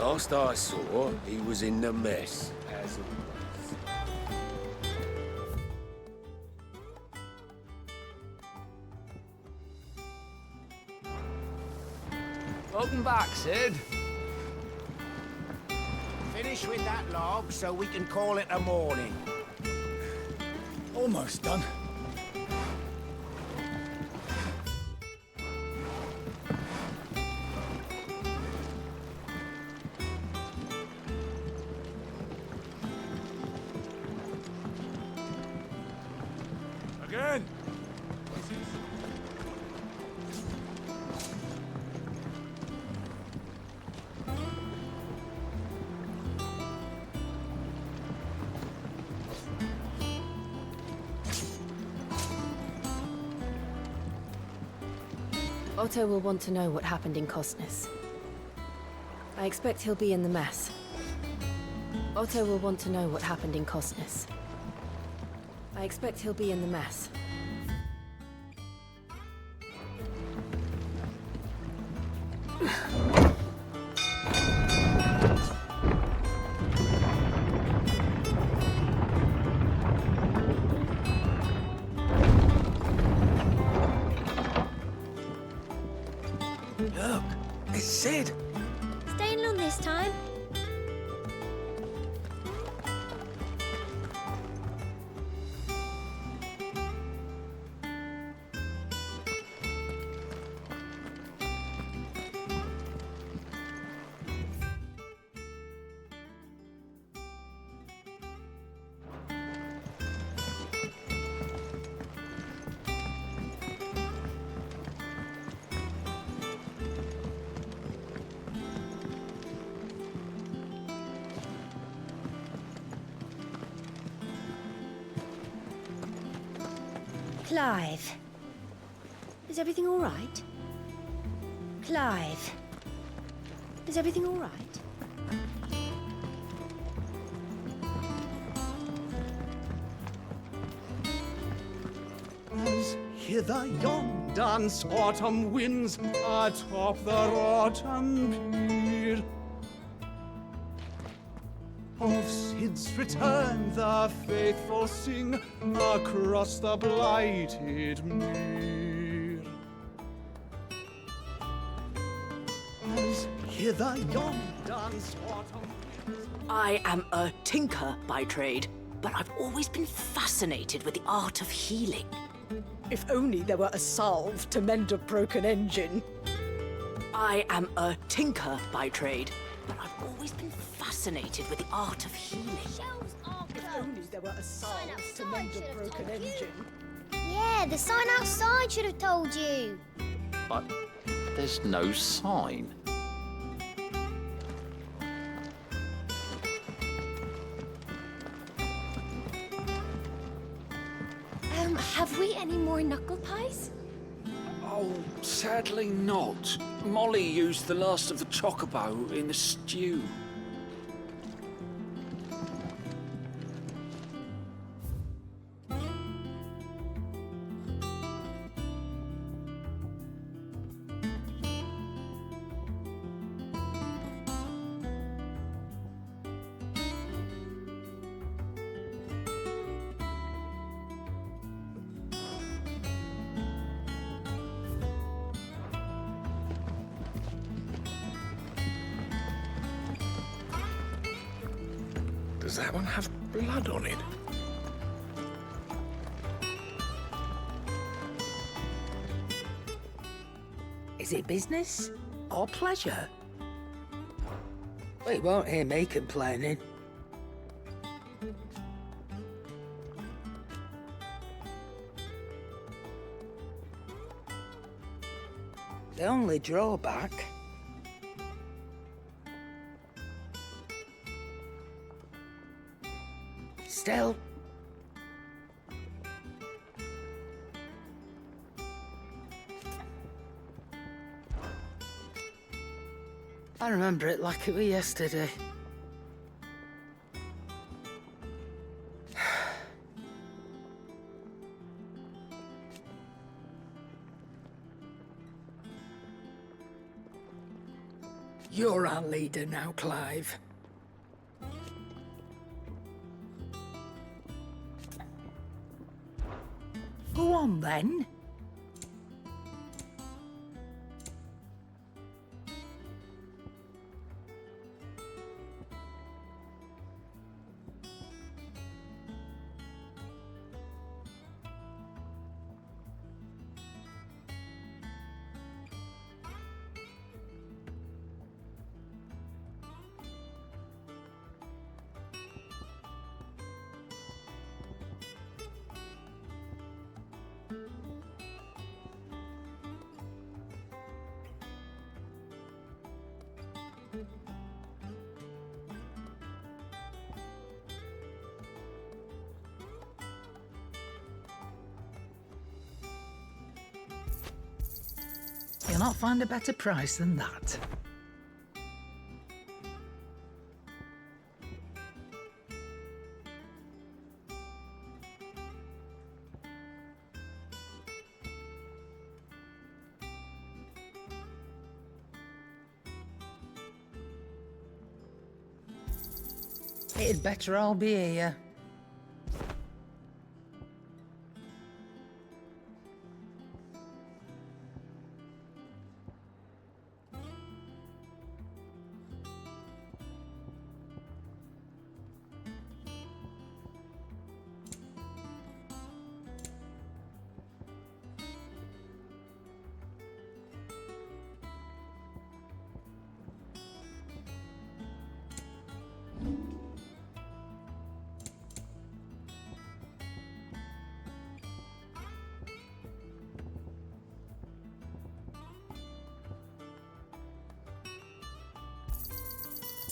Last I saw, he was in the mess, as always. Welcome back, Sid. Finish with that log so we can call it a morning. Almost done. Again! Otto will want to know what happened in Costness. I expect he'll be in the mess. Otto will want to know what happened in Costness. I expect he'll be in the mess. Look, it's Sid. Staying long this time? Clive. Is everything all right? Clive. Is everything all right? As hither yon dance autumn winds atop the rotten pier. Of Sid's return the faithful sing across the blighted mere. As hither yon dance autumn winds. I am a tinker by trade, but I've always been fascinated with the art of healing. If only there were a salve to mend a broken engine. I am a tinker by trade, but I've always been fascinated with the art of healing. Shelves are If closed. only there were a salve to outside mend should a have broken told you. engine. Yeah, the sign outside should have told you. But there's no sign. Have we any more knuckle pies? Oh, sadly not. Molly used the last of the chocobo in the stew. Does that one have blood on it? Is it business or pleasure? We won't hear me complaining. The only drawback... Still... I remember it like it was yesterday. You're our leader now, Clive. Go on, then. You'll not find a better price than that. It'd better all be here.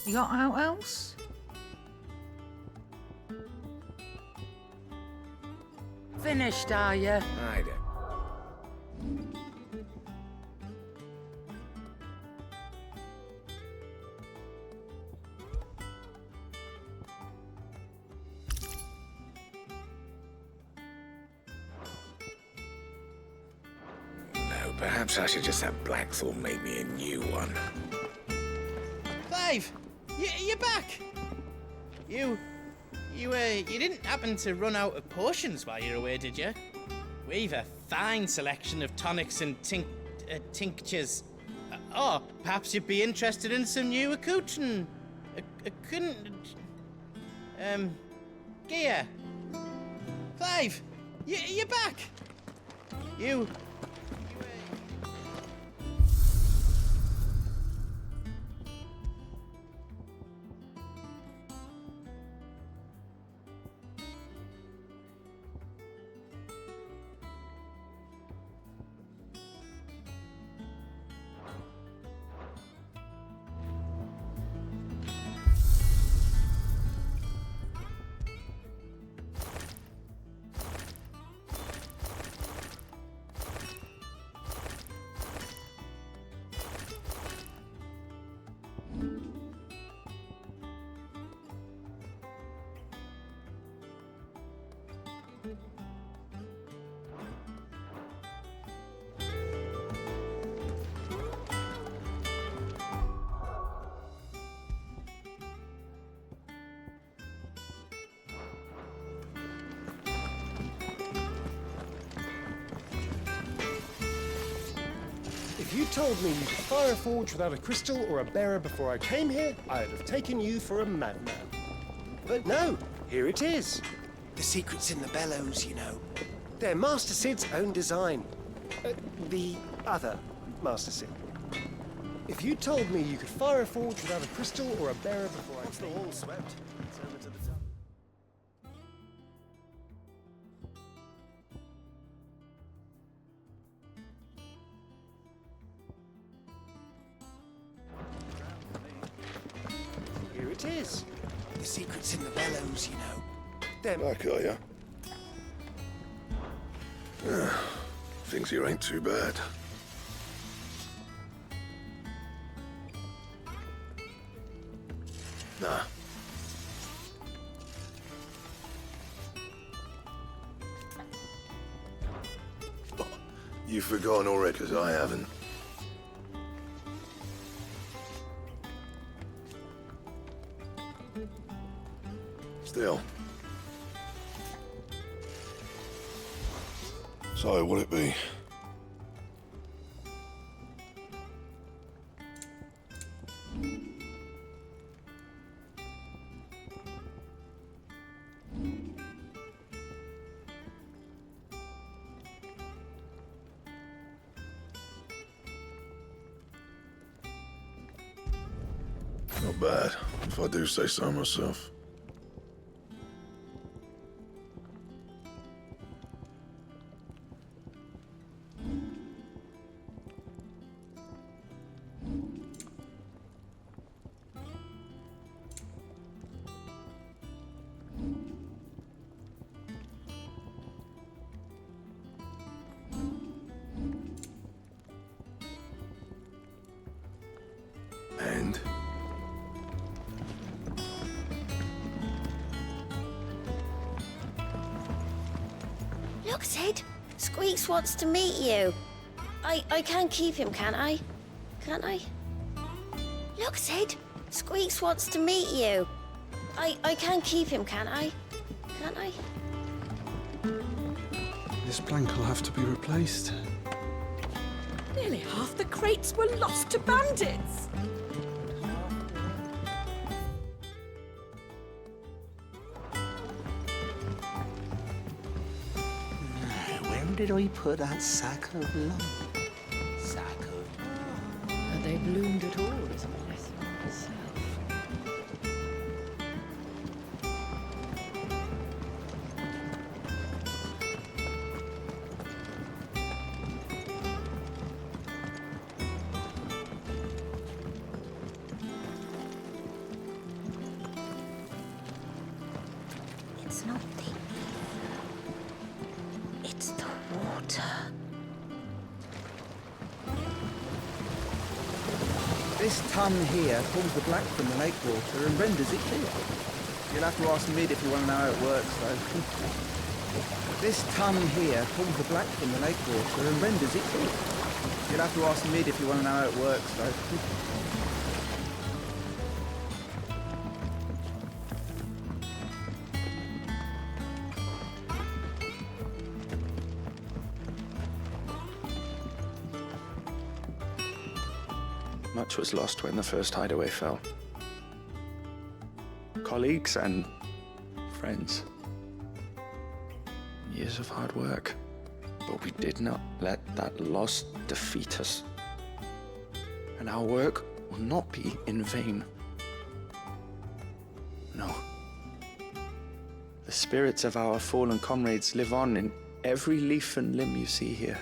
You got out else? Finished, are you? I don't. No, perhaps I should just have Blackthorn make me a new one. Clive, you're back. You didn't happen to run out of potions while you're away, did you? We've a fine selection of tonics and tinctures. Oh, perhaps you'd be interested in some new accoutrement. Gear. Clive, you're back. You. If you told me you could fire a forge without a crystal or a bearer before I came here, I'd have taken you for a madman. But no, here it is. The secret's in the bellows, you know. They're Master Sid's own design. The other Master Sid. If you told me you could fire a forge without a crystal or a bearer before I came... Once the hall's swept, it's over to the top. Here it is. The secret's in the bellows, you know. They're... Back, are ya? Thinks you ain't too bad. Nah. You've forgotten already, 'cause I haven't. Still. So, what'll it be? Not bad, if I do say so myself. And? Look, Sid. Squeaks wants to meet you. I can keep him, can't I? Can't I? Look, Sid. Squeaks wants to meet you. I can keep him, can't I? Can't I? This plank will have to be replaced. Nearly half the crates were lost to bandits. Where did I put that sack of love? Sack of love. Had they bloomed at all is a question myself. It's not the ether. It's the water. This tun here pulls the black from the lake water and renders it clear. You'll have to ask Mid if you want to know how it works, though. This tun here pulls the black from the lake water and renders it clear. You'll have to ask Mid if you want to know how it works, though. Much was lost when the first hideaway fell. Colleagues and friends. Years of hard work. But we did not let that loss defeat us. And our work will not be in vain. No. The spirits of our fallen comrades live on in every leaf and limb you see here.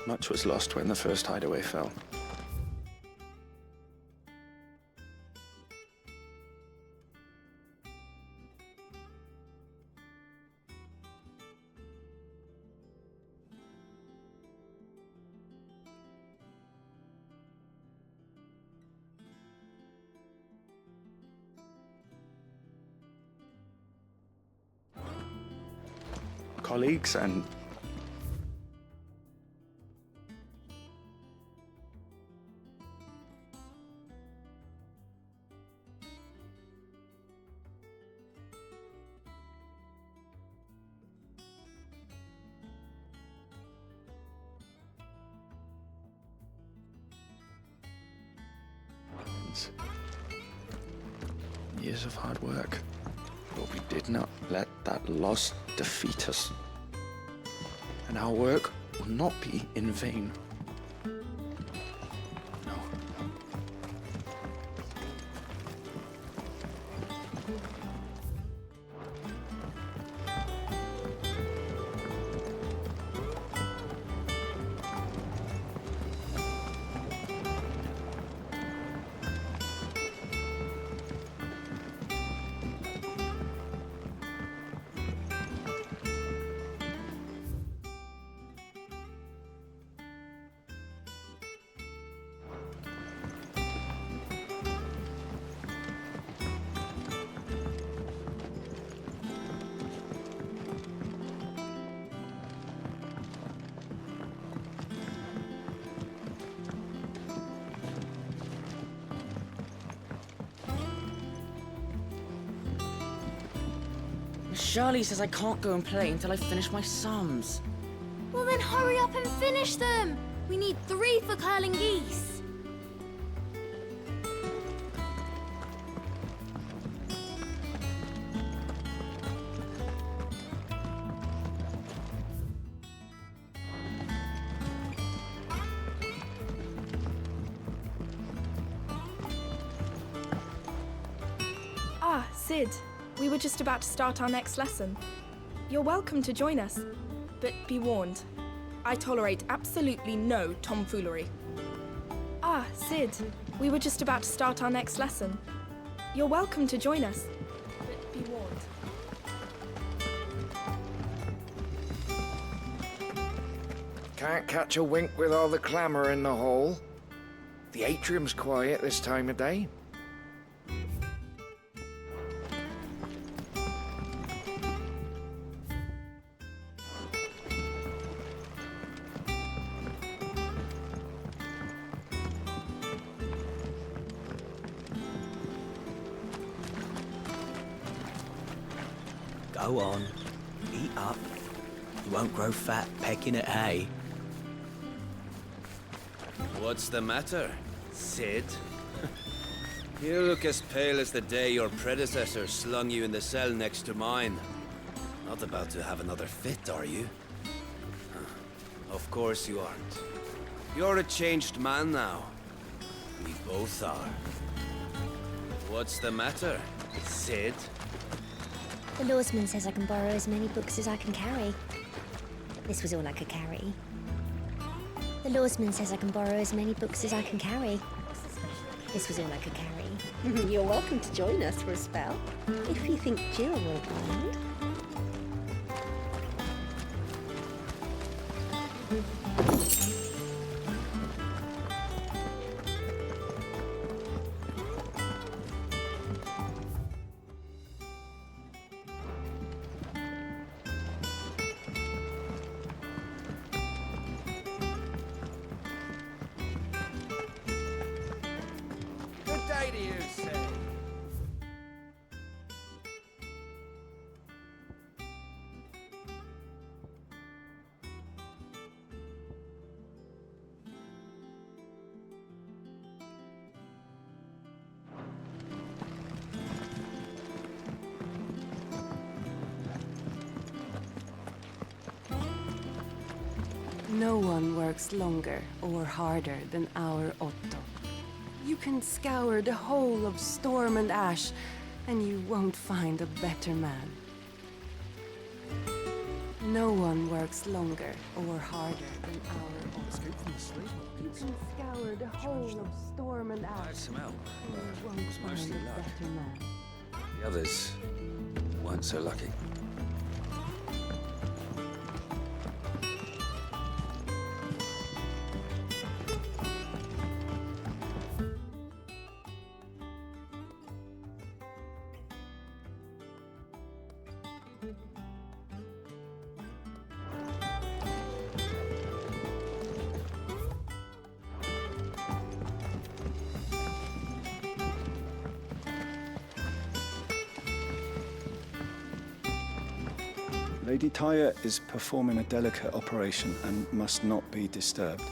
Much was lost when the first hideaway fell. Colleagues and years of hard work, but we did not let that loss defeat us. And our work will not be in vain. No. Charlie says I can't go and play until I finish my sums. Well then hurry up and finish them! We need 3 for curling geese. Ah, Sid. We were just about to start our next lesson. You're welcome to join us, but be warned. I tolerate absolutely no tomfoolery. Ah, Sid. We were just about to start our next lesson. You're welcome to join us, but be warned. Can't catch a wink with all the clamour in the hall. The atrium's quiet this time of day. Go on, eat up. You won't grow fat pecking at hay. What's the matter, Sid? You look as pale as the day your predecessor slung you in the cell next to mine. Not about to have another fit, are you? Of course you aren't. You're a changed man now. We both are. What's the matter, Sid? The lawsman says I can borrow as many books as I can carry. This was all I could carry. The lawsman says I can borrow as many books as I can carry. This was all I could carry. You're welcome to join us for a spell, if you think Jill won't mind. Good day to you, Sid. No one works longer or harder than our Otto. You can scour the whole of Storm and Ash, and you won't find a better man. No one works longer or harder than our Otto. You can scour the whole of Storm and Ash, Smell. and you won't find mostly a luck. better man. The others weren't so lucky. Lady Tyre is performing a delicate operation and must not be disturbed.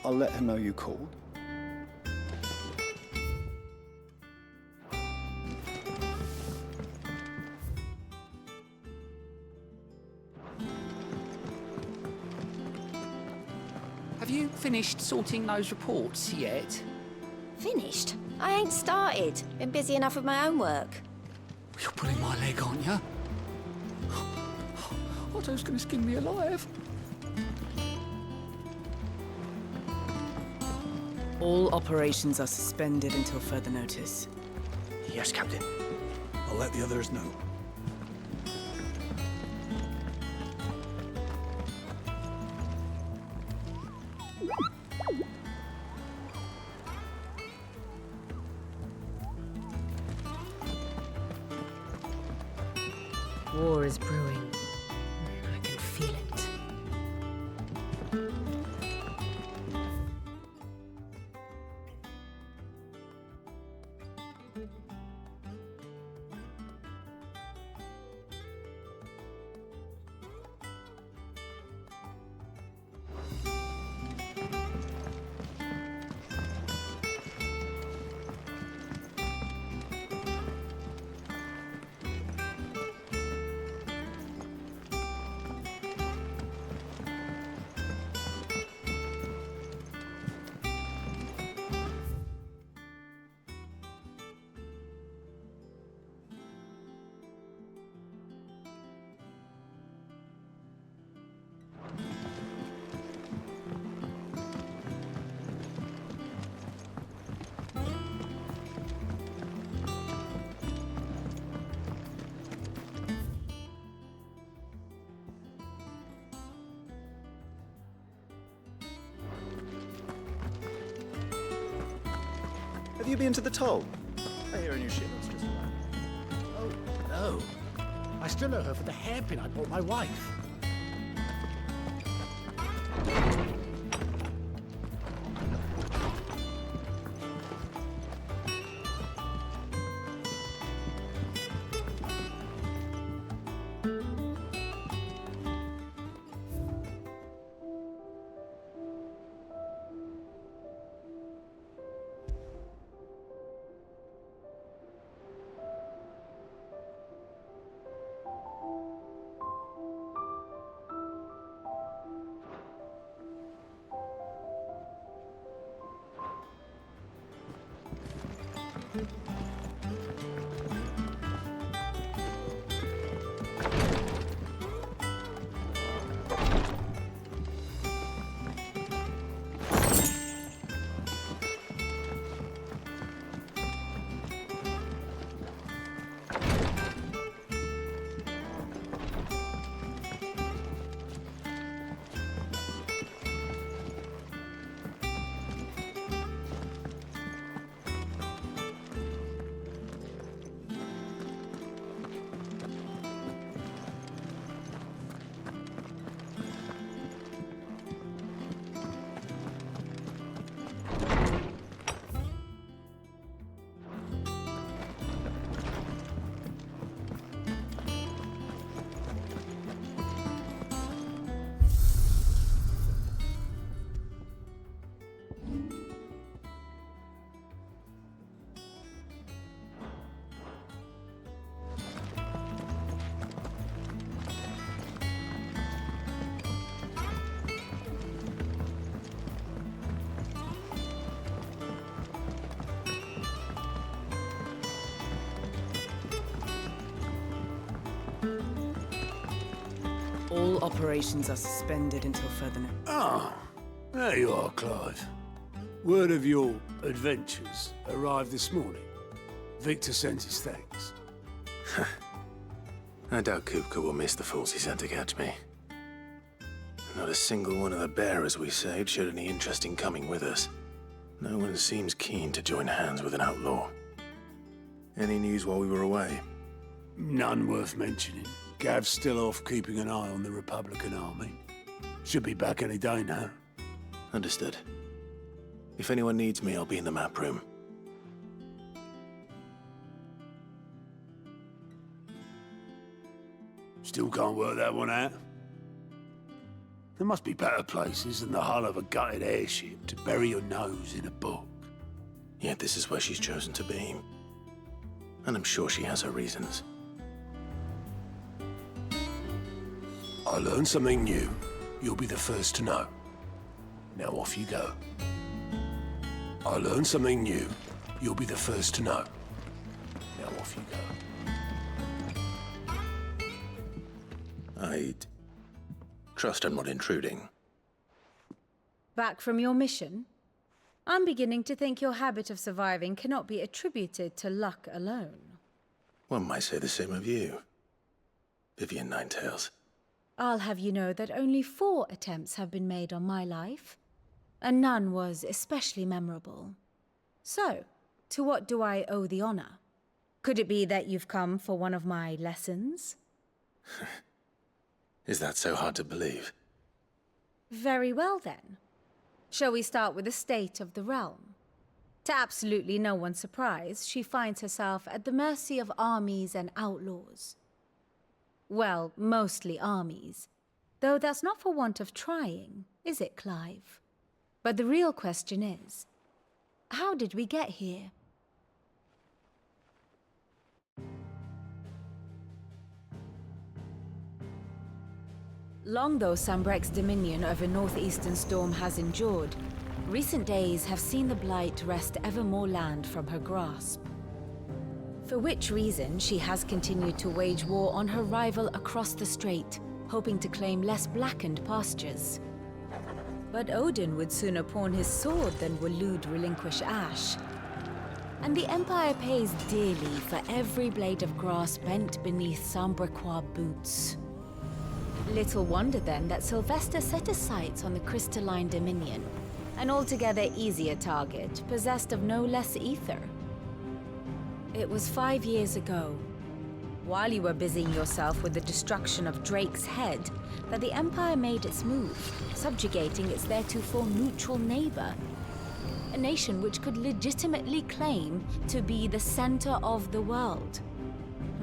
I'll let her know you called. Have you finished sorting those reports yet? Finished? I ain't started. Been busy enough with my own work. You're pulling my leg, aren't you? Otto's gonna skin me alive. All operations are suspended until further notice. Yes, Captain. I'll let the others know. War is brewing. I can feel it. Have you been to the toll? I hear a new ship looks just right. Oh, no. I still owe her for the hairpin I bought my wife. All operations are suspended until further notice. Ah, there you are, Clive. Word of your adventures arrived this morning. Victor sends his thanks. I doubt Kupka will miss the fools he sent to catch me. Not a single one of the bearers we saved showed any interest in coming with us. No one seems keen to join hands with an outlaw. Any news while we were away? None worth mentioning. Gav's still off keeping an eye on the Republican army. Should be back any day now. Understood. If anyone needs me, I'll be in the map room. Still can't work that one out? There must be better places than the hull of a gutted airship to bury your nose in a book. Yet this is where she's chosen to be. And I'm sure she has her reasons. I learned something new. You'll be the first to know. Now off you go. I learned something new. You'll be the first to know. Now off you go. I'd trust I'm not intruding. Back from your mission? I'm beginning to think your habit of surviving cannot be attributed to luck alone. One might say the same of you, Vivian Ninetails. I'll have you know that only 4 attempts have been made on my life, and none was especially memorable. So, to what do I owe the honor? Could it be that you've come for one of my lessons? Is that so hard to believe? Very well then. Shall we start with the state of the realm? To absolutely no one's surprise, she finds herself at the mercy of armies and outlaws. Well, mostly armies. Though that's not for want of trying, is it, Clive? But the real question is, how did we get here? Long though Sambrek's dominion over northeastern Storm has endured, recent days have seen the Blight wrest ever more land from her grasp. For which reason, she has continued to wage war on her rival across the strait, hoping to claim less blackened pastures. But Odin would sooner pawn his sword than Waloed relinquish Ash. And the Empire pays dearly for every blade of grass bent beneath Sambrequois boots. Little wonder then that Sylvester set his sights on the crystalline dominion, An altogether easier target, possessed of no less ether. It was 5 years ago, while you were busying yourself with the destruction of Drake's head, that the Empire made its move, subjugating its theretofore neutral neighbor. A nation which could legitimately claim to be the center of the world.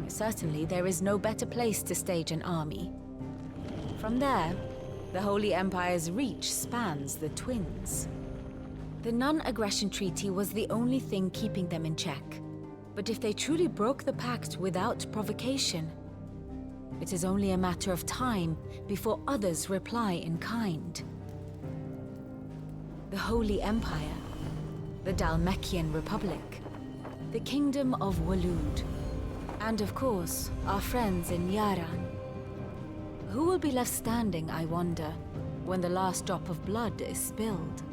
Certainly, there is no better place to stage an army. From there, the Holy Empire's reach spans the Twins. The non-aggression treaty was the only thing keeping them in check. But if they truly broke the pact without provocation, it is only a matter of time before others reply in kind. The Holy Empire, the Dhalmekian Republic, the Kingdom of Waloed, and of course, our friends in Yaran. Who will be left standing, I wonder, when the last drop of blood is spilled?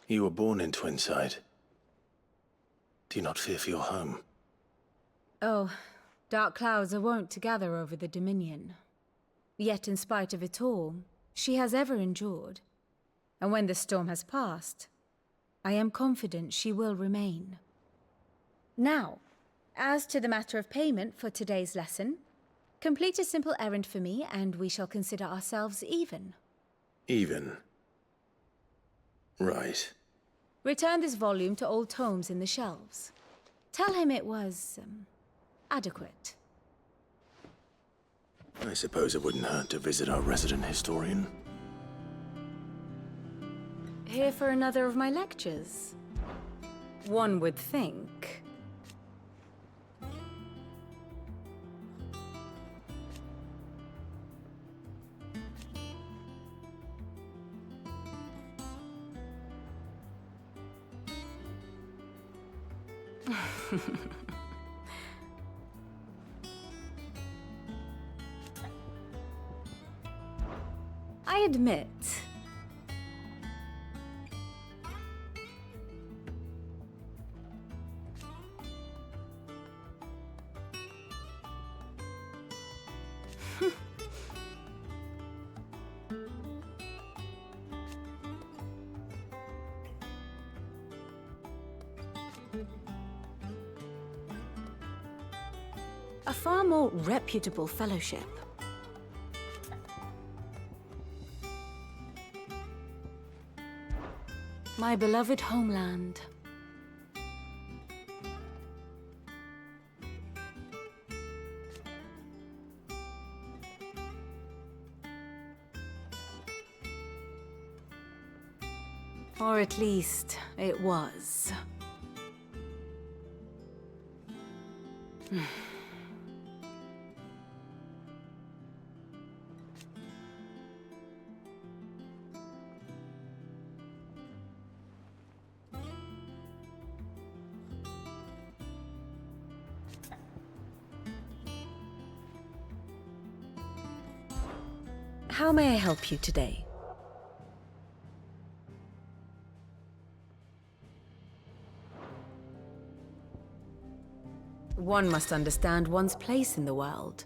You were born in Twinside. Do you not fear for your home? Oh, dark clouds are wont to gather over the Dominion. Yet in spite of it all, she has ever endured. And when the storm has passed, I am confident she will remain. Now, as to the matter of payment for today's lesson, complete a simple errand for me and we shall consider ourselves even. Even? Right. Return this volume to old tomes in the shelves. Tell him it was, adequate. I suppose it wouldn't hurt to visit our resident historian. Here for another of my lectures? One would think. I admit, a far more reputable fellowship. My beloved homeland. Or at least, it was. How may I help you today? One must understand one's place in the world.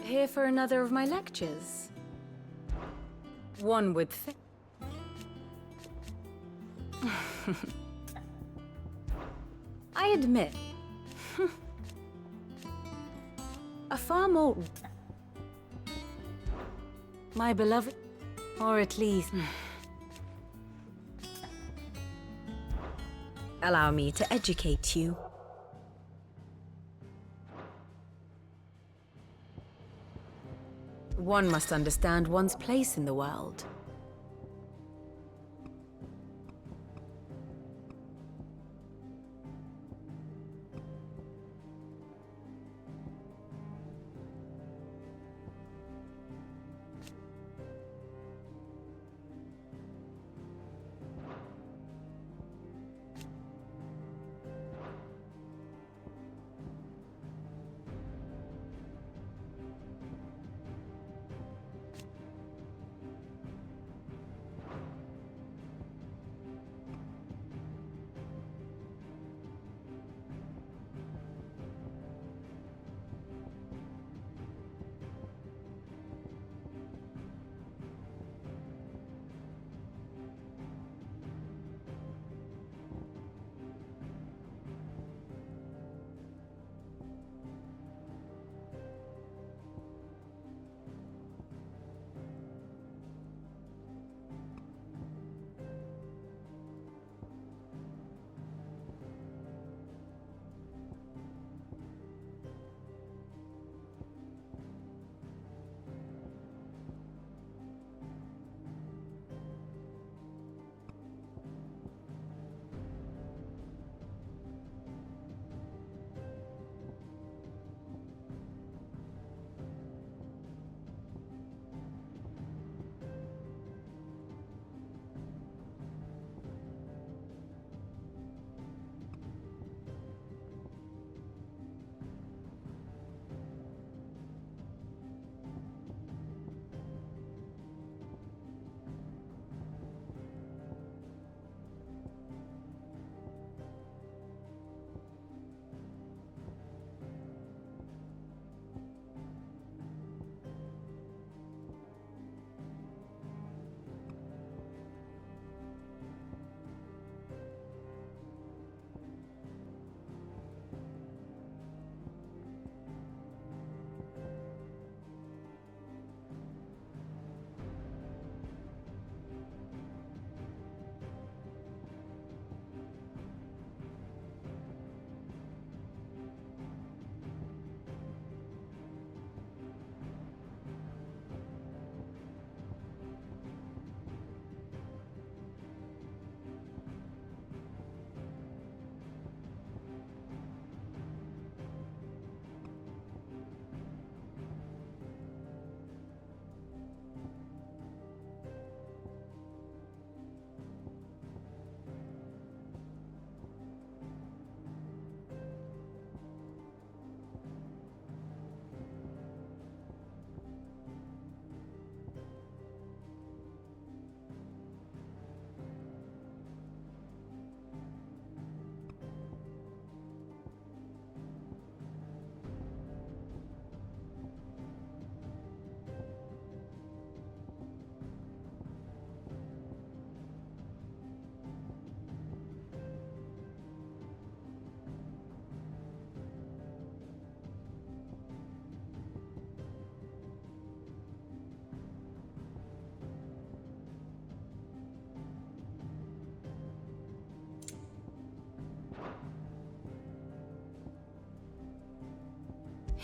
Here for another of my lectures? One would think. I admit, a far more... My beloved, or at least... Allow me to educate you. One must understand one's place in the world.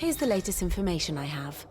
Here's the latest information I have.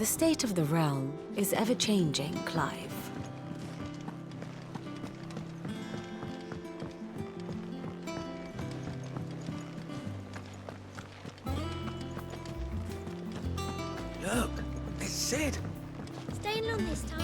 The state of the realm is ever-changing, Clive. Look, it's Sid. Staying long this time.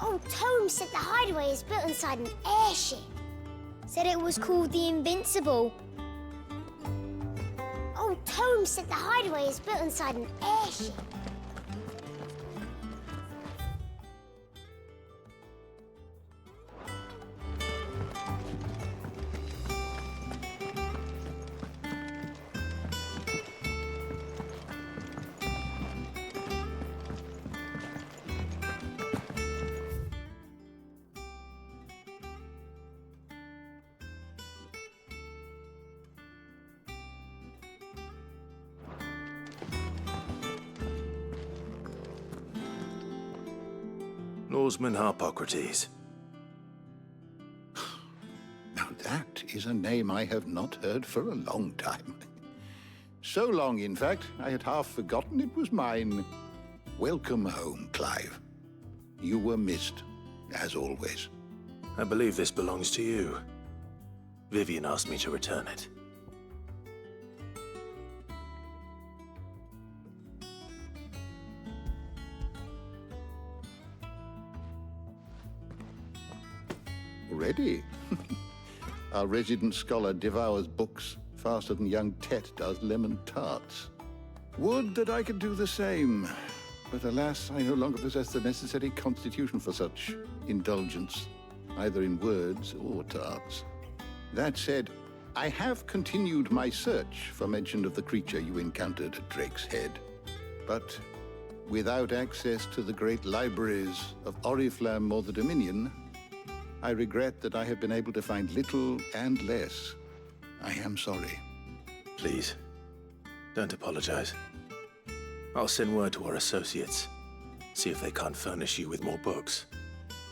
Old Tome said the hideaway is built inside an airship. Said it was called the Invincible. Old Tome said the hideaway is built inside an airship. Norseman Harpocrates. Now that is a name I have not heard for a long time. So long, in fact, I had half forgotten it was mine. Welcome home, Clive. You were missed, as always. I believe this belongs to you. Vivian asked me to return it. Ready? Our resident scholar devours books faster than young Tet does lemon tarts. Would that I could do the same. But alas, I no longer possess the necessary constitution for such indulgence, either in words or tarts. That said, I have continued my search for mention of the creature you encountered at Drake's Head. But without access to the great libraries of Oriflamme or the Dominion, I regret that I have been able to find little and less. I am sorry. Please, don't apologize. I'll send word to our associates. See if they can't furnish you with more books.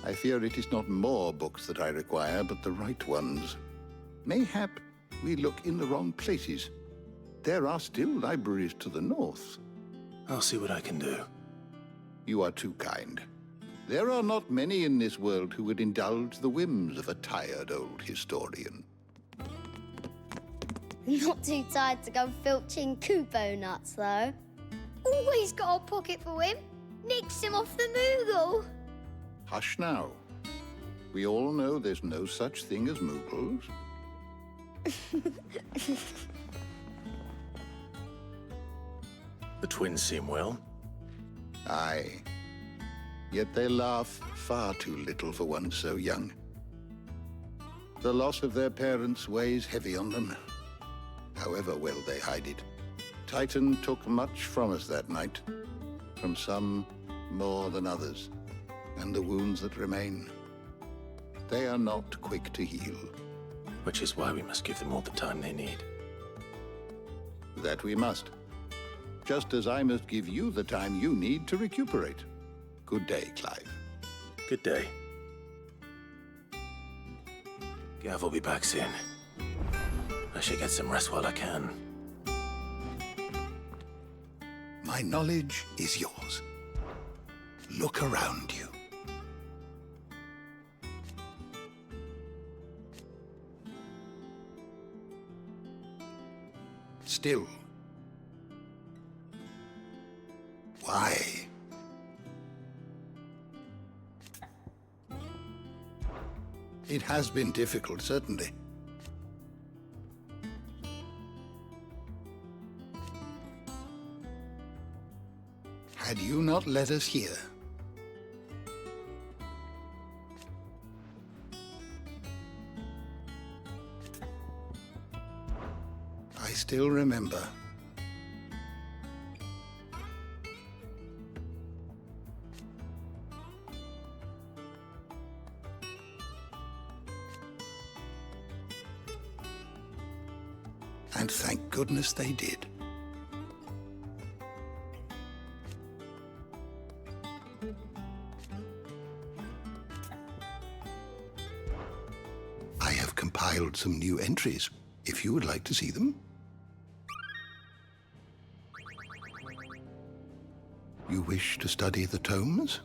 I fear it is not more books that I require, but the right ones. Mayhap we look in the wrong places. There are still libraries to the north. I'll see what I can do. You are too kind. There are not many in this world who would indulge the whims of a tired old historian. Not too tired to go filching Kupo nuts, though. Always got a pocket for him. Nicks him off the Moogle. Hush now. We all know there's no such thing as Moogles. The twins seem well. Aye. Yet they laugh far too little for one so young. The loss of their parents weighs heavy on them, however well they hide it. Titan took much from us that night, from some more than others, and the wounds that remain, they are not quick to heal. Which is why we must give them all the time they need. That we must. Just as I must give you the time you need to recuperate. Good day, Clive. Good day. Gav will be back soon. I should get some rest while I can. My knowledge is yours. Look around you. Still. Why? It has been difficult, certainly. Had you not led us here, I still remember. And thank goodness they did. I have compiled some new entries, if you would like to see them. You wish to study the tomes?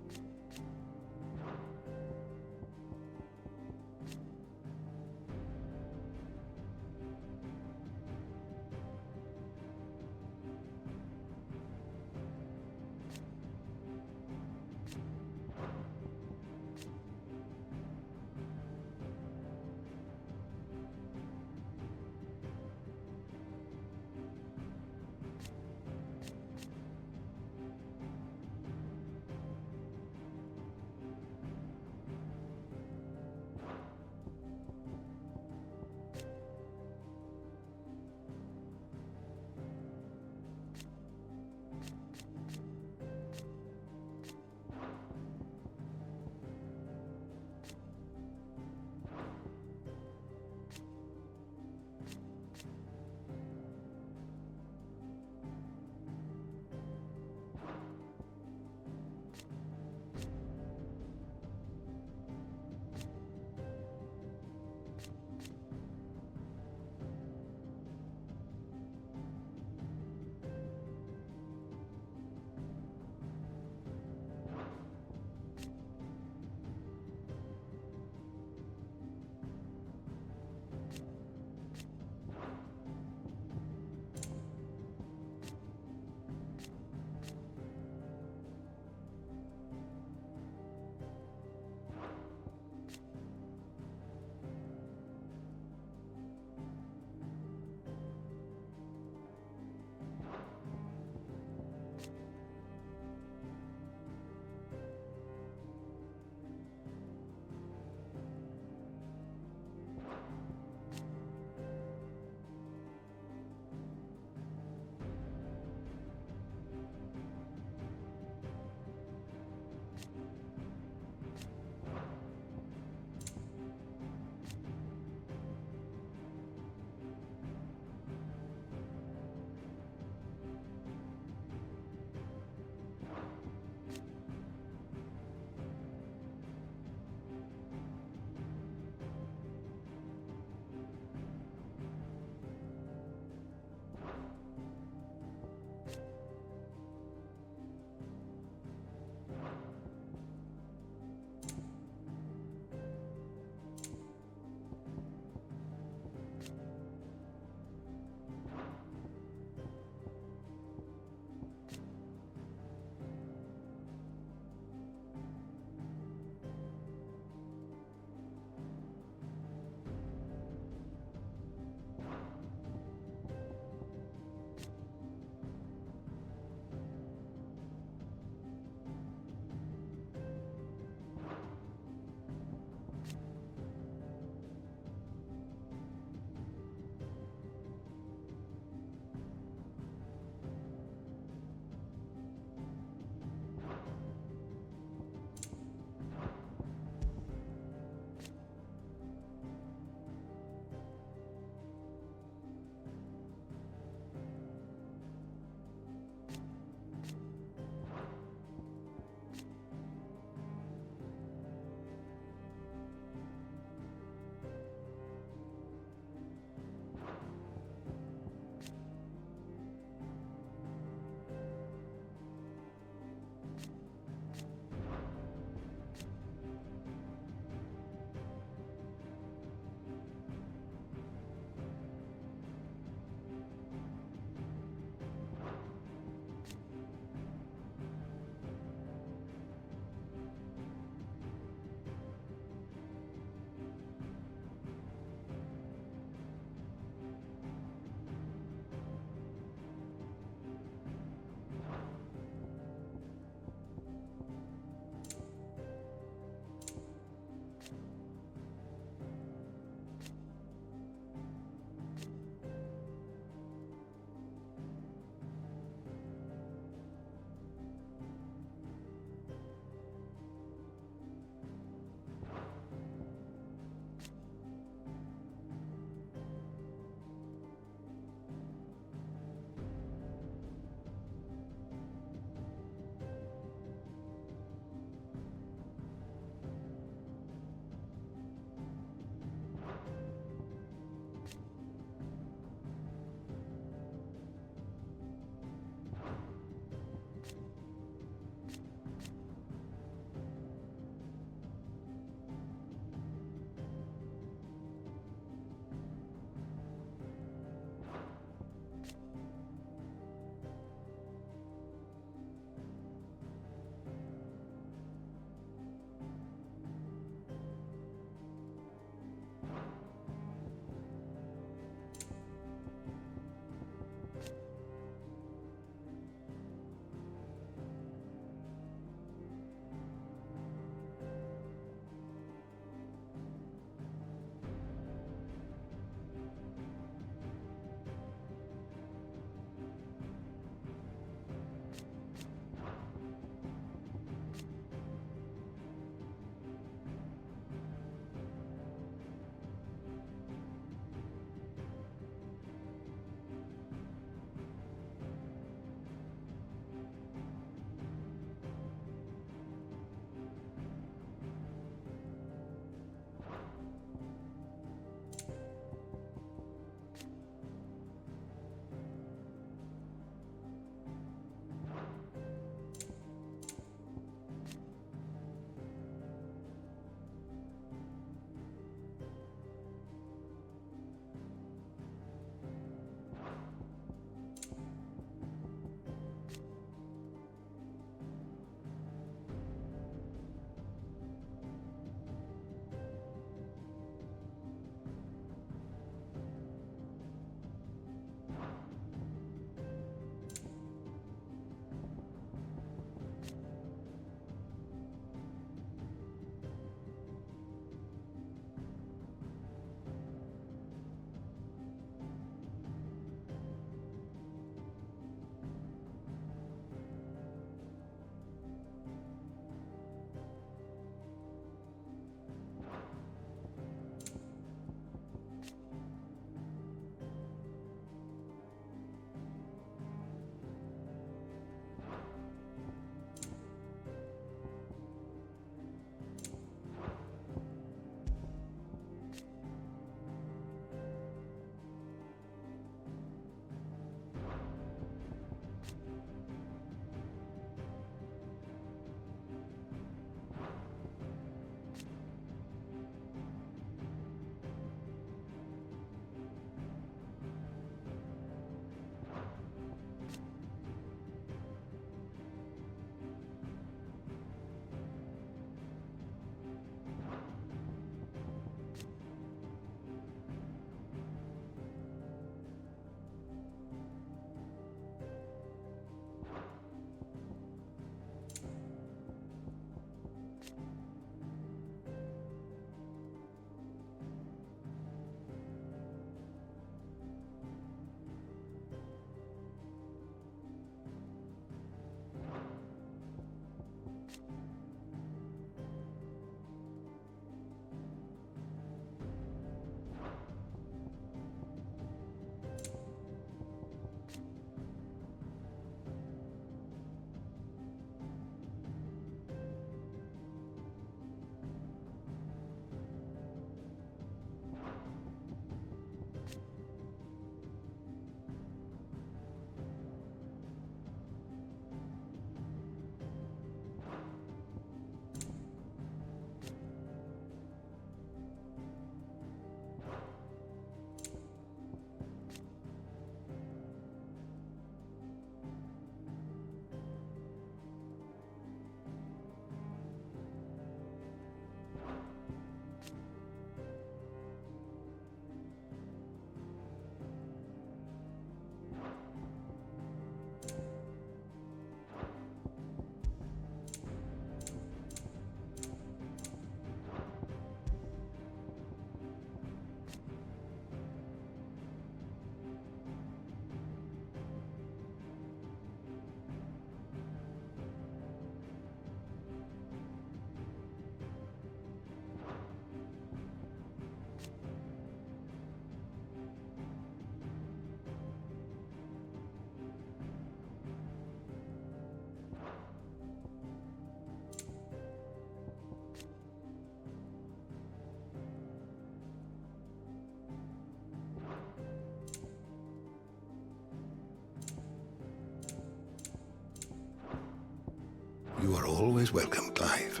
always welcome, Clive.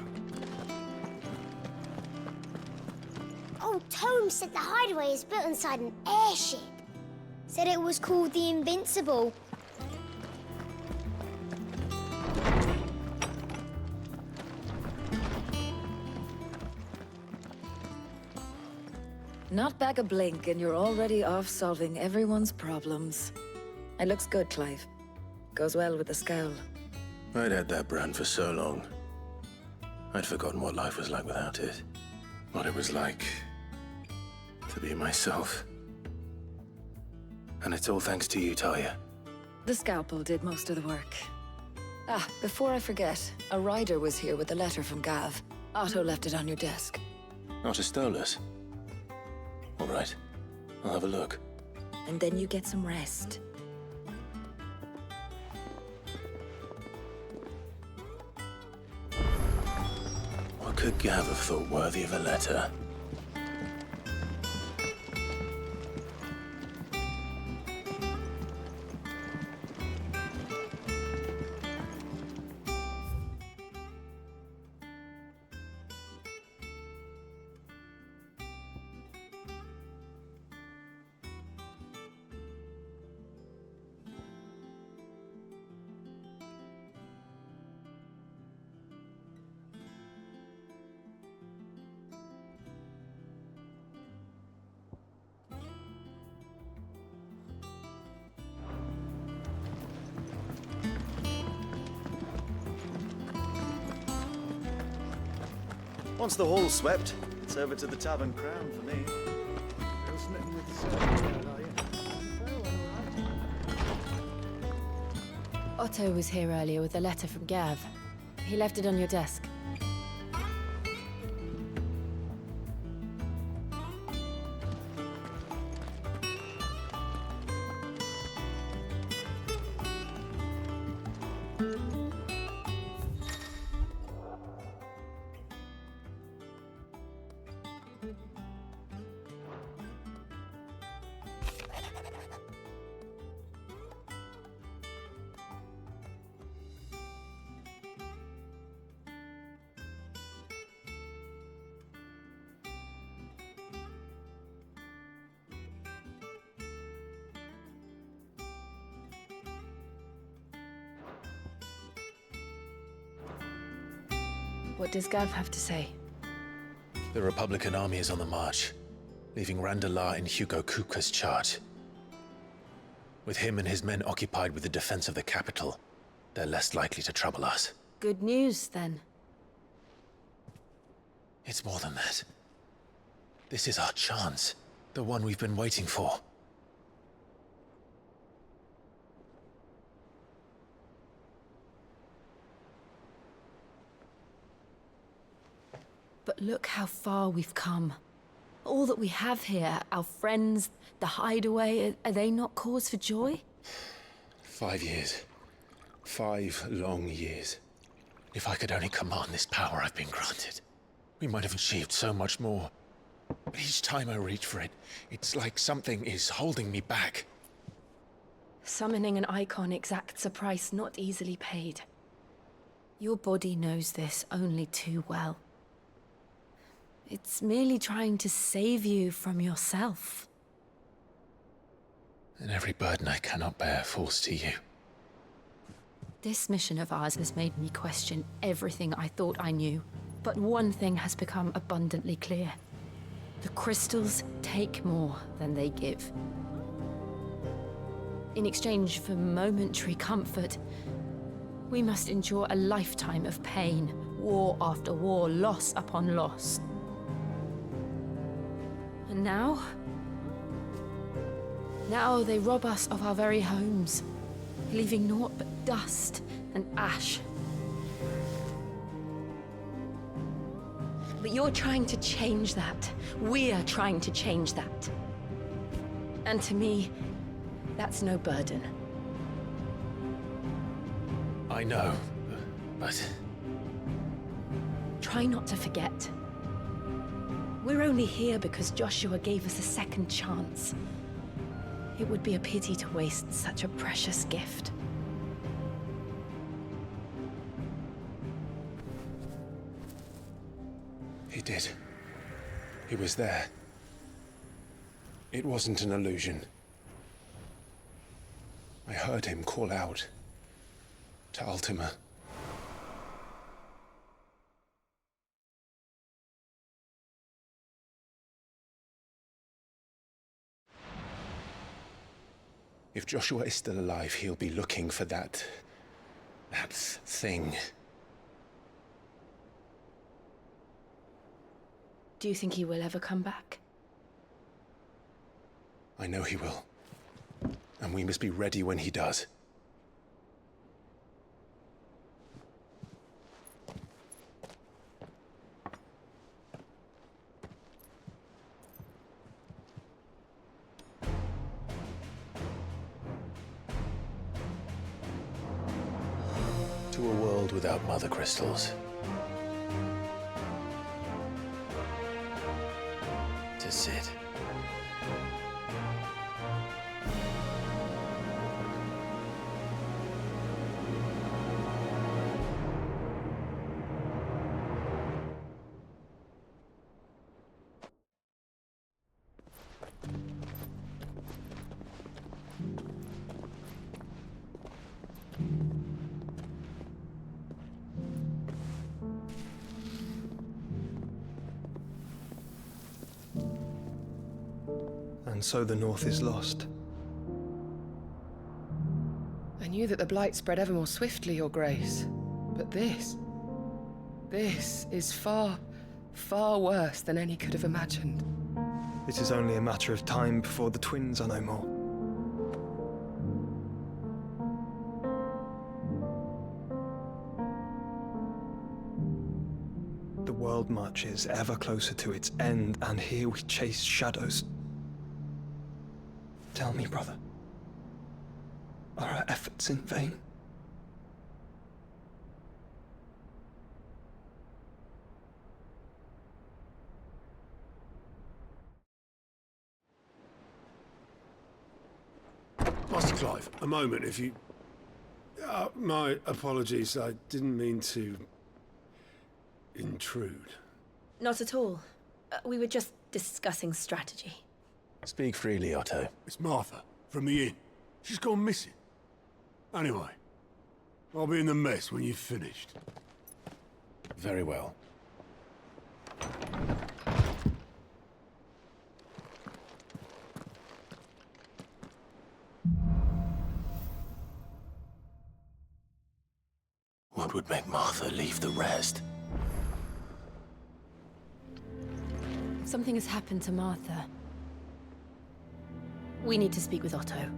Old Tome said the hideaway is built inside an airship. Said it was called the Invincible. Not back a blink and you're already off solving everyone's problems. It looks good, Clive. Goes well with the scowl. I'd had that brand for so long. I'd forgotten what life was like without it. What it was like to be myself. And it's all thanks to you, Talia. The scalpel did most of the work. Ah, before I forget, a rider was here with a letter from Gav. Otto left it on your desk. Not a stole us. All right, I'll have a look. And then you get some rest. What could Gav have thought worthy of a letter? Once the hall's swept, it's over to the Tavern Crown for me. Still smitten with the servant, are you? Otto was here earlier with a letter from Gav. He left it on your desk. What does Gav have to say? The Republican army is on the march, leaving Randalar in Hugo Kupka's charge. With him and his men occupied with the defense of the capital, they're less likely to trouble us. Good news, then. It's more than that. This is our chance, the one we've been waiting for. But look how far we've come. All that we have here, our friends, the hideaway, are they not cause for joy? 5 years. 5 long years. If I could only command this power I've been granted, we might have achieved so much more. But each time I reach for it, it's like something is holding me back. Summoning an icon exacts a price not easily paid. Your body knows this only too well. It's merely trying to save you from yourself. And every burden I cannot bear falls to you. This mission of ours has made me question everything I thought I knew. But one thing has become abundantly clear. The crystals take more than they give. In exchange for momentary comfort, we must endure a lifetime of pain, war after war, loss upon loss. And now they rob us of our very homes, leaving naught but dust and ash. But you're trying to change that. We're trying to change that. And to me, that's no burden. I know, but... Try not to forget. We're only here because Joshua gave us a second chance. It would be a pity to waste such a precious gift. did. He was there. It wasn't an illusion. I heard him call out to Ultima. If Joshua is still alive, he'll be looking for that thing. Do you think he will ever come back? I know he will. And we must be ready when he does. To a world without mother crystals. To Sid. And so the North is lost. I knew that the Blight spread ever more swiftly, Your Grace. But this is far, far worse than any could have imagined. It is only a matter of time before the twins are no more. The world marches ever closer to its end, and here we chase shadows. Tell me, brother, are our efforts in vain? Master Clive, a moment, if you... my apologies, I didn't mean to... intrude. Not at all. We were just discussing strategy. Speak freely, Otto. It's Martha, from the inn. She's gone missing. Anyway, I'll be in the mess when you've finished. Very well. What would make Martha leave the rest? Something has happened to Martha. We need to speak with Otto.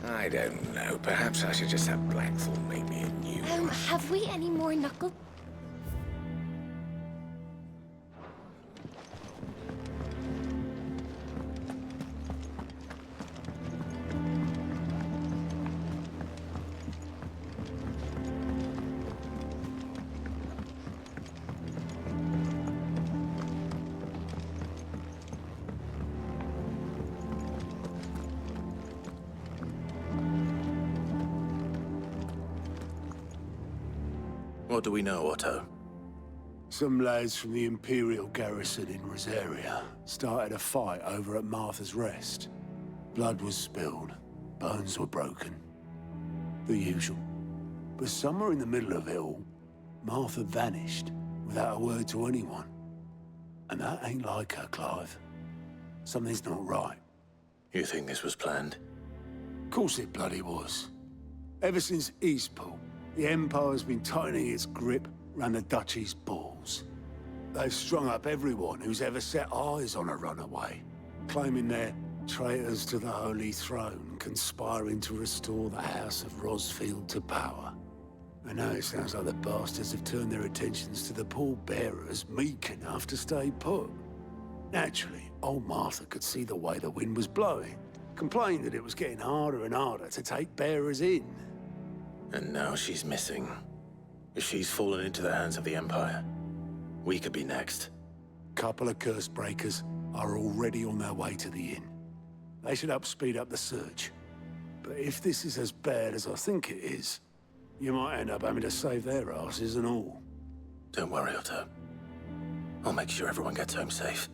I don't know. Perhaps I should just have Blackthorn make me a new one. Have we any more knuckle? What do we know, Otto? Some lads from the Imperial garrison in Rosaria started a fight over at Martha's Rest. Blood was spilled, bones were broken. The usual. But somewhere in the middle of it all, Martha vanished without a word to anyone. And that ain't like her, Clive. Something's not right. You think this was planned? Of course it bloody was. Ever since Eastpool, the Empire's been tightening its grip round the Duchy's balls. They've strung up everyone who's ever set eyes on a runaway, claiming they're traitors to the Holy Throne, conspiring to restore the House of Rosfield to power. I know it sounds like the bastards have turned their attentions to the pallbearers meek enough to stay put. Naturally, old Martha could see the way the wind was blowing, complained that it was getting harder and harder to take bearers in. And now she's missing. If she's fallen into the hands of the Empire, we could be next. Couple of curse breakers are already on their way to the inn. They should help speed up the search. But if this is as bad as I think it is, you might end up having to save their asses and all. Don't worry, Otto. I'll make sure everyone gets home safe.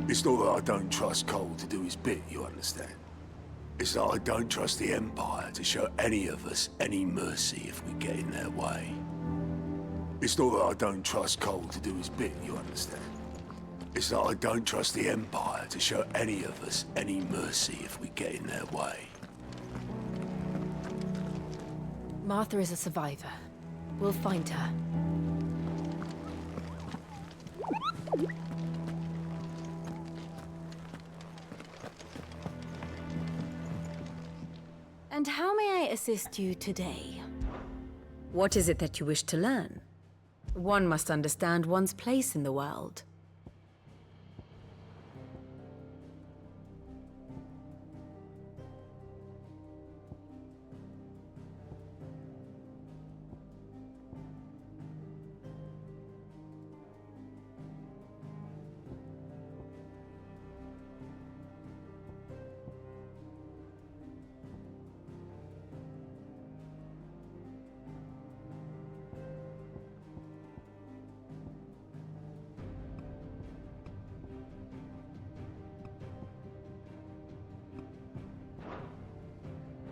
It's not that I don't trust Cole to do his bit, you understand? It's that I don't trust the Empire to show any of us any mercy if we get in their way. It's not that I don't trust Cole to do his bit, you understand? It's that I don't trust the Empire to show any of us any mercy if we get in their way. Martha is a survivor. We'll find her. And how may I assist you today? What is it that you wish to learn? One must understand one's place in the world.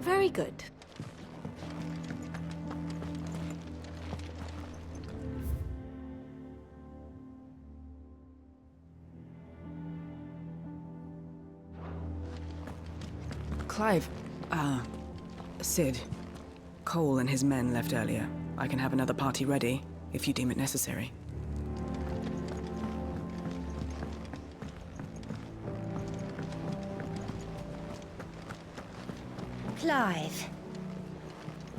Very good. Clive, Sid. Cole and his men left earlier. I can have another party ready, if you deem it necessary. Clive.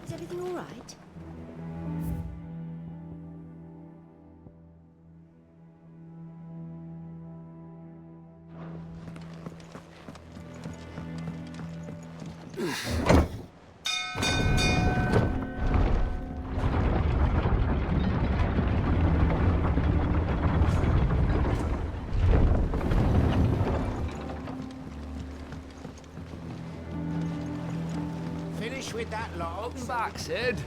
Is everything all right? Finish with that lot. Welcome back, Sid.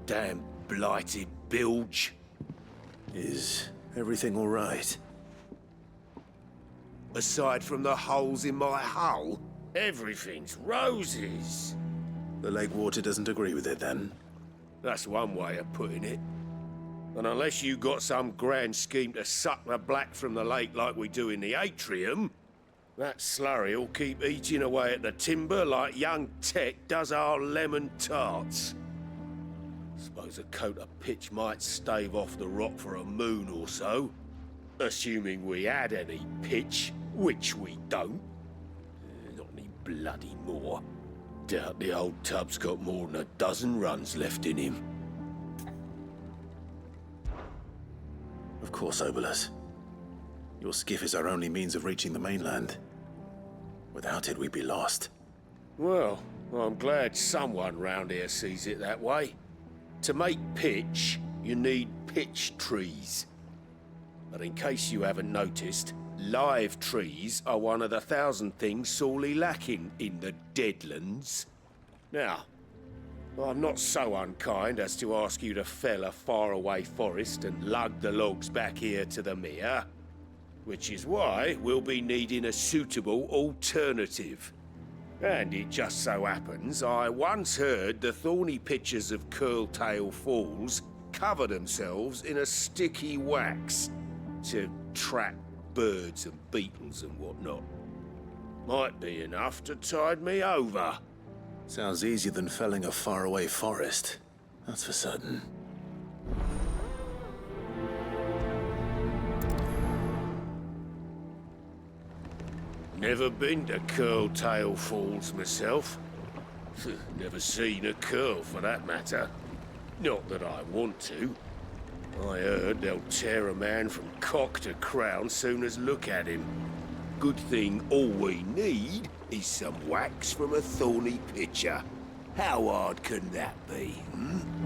Damn blighted bilge. Is everything all right? Aside from the holes in my hull, everything's roses. The lake water doesn't agree with it, then? That's one way of putting it. And unless you got some grand scheme to suck the black from the lake like we do in the atrium, that slurry'll keep eating away at the timber like young Tech does our lemon tarts. Suppose a coat of pitch might stave off the rot for a moon or so, assuming we had any pitch, which we don't. Not any bloody more. Doubt the old tub's got more than a dozen runs left in him. Of course, Obolus. Your skiff is our only means of reaching the mainland. Without it, we'd be lost. Well, I'm glad someone round here sees it that way. To make pitch, you need pitch trees. But in case you haven't noticed, live trees are one of the 1,000 things sorely lacking in the Deadlands. Now, I'm not so unkind as to ask you to fell a faraway forest and lug the logs back here to the mere, which is why we'll be needing a suitable alternative. And it just so happens I once heard the thorny pitchers of Curltail Falls cover themselves in a sticky wax to trap birds and beetles and whatnot. Might be enough to tide me over. Sounds easier than felling a faraway forest. That's for certain. Never been to Curltail Falls myself. Never seen a curl, for that matter. Not that I want to. I heard they'll tear a man from cock to crown soon as look at him. Good thing all we need is some wax from a thorny pitcher. How hard can that be, hmm?